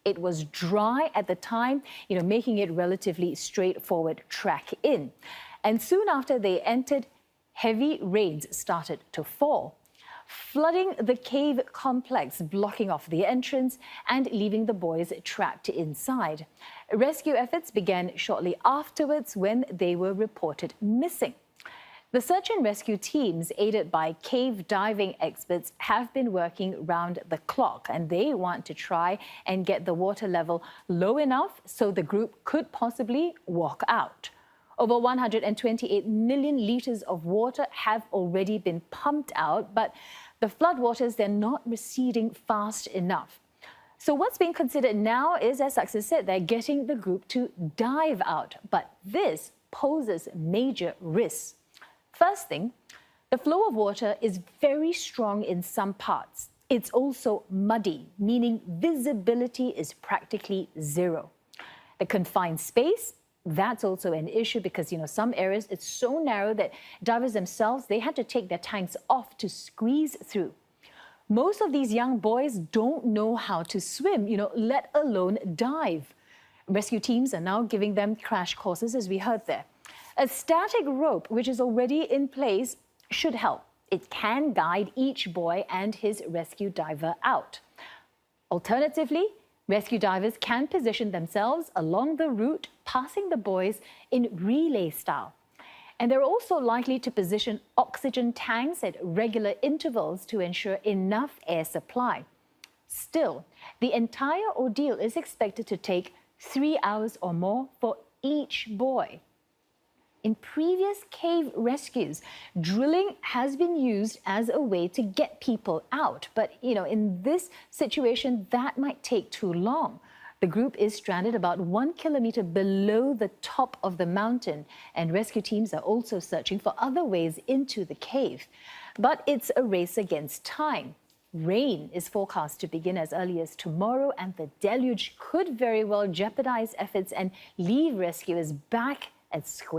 It was dry at the time, making it relatively straightforward track in. And soon after they entered, heavy rains started to fall, flooding the cave complex, blocking off the entrance and leaving the boys trapped inside. Rescue efforts began shortly afterwards when they were reported missing. The search and rescue teams, aided by cave diving experts, have been working round the clock, and they want to try and get the water level low enough so the group could possibly walk out. Over 128 million litres of water have already been pumped out, but the floodwaters, they're not receding fast enough. So what's being considered now is, as Success said, they're getting the group to dive out. But this poses major risks. First thing, the flow of water is very strong in some parts. It's also muddy, meaning visibility is practically zero. The confined space, that's also an issue because, some areas, it's so narrow that divers themselves, they had to take their tanks off to squeeze through. Most of these young boys don't know how to swim, let alone dive. Rescue teams are now giving them crash courses, as we heard there. A static rope, which is already in place, should help. It can guide each boy and his rescue diver out. Alternatively, rescue divers can position themselves along the route, passing the boys in relay style. And they're also likely to position oxygen tanks at regular intervals to ensure enough air supply. Still, the entire ordeal is expected to take 3 hours or more for each boy. In previous cave rescues, drilling has been used as a way to get people out. But, in this situation, that might take too long. The group is stranded about 1 kilometre below the top of the mountain, and rescue teams are also searching for other ways into the cave. But it's a race against time. Rain is forecast to begin as early as tomorrow, and the deluge could very well jeopardize efforts and leave rescuers back at square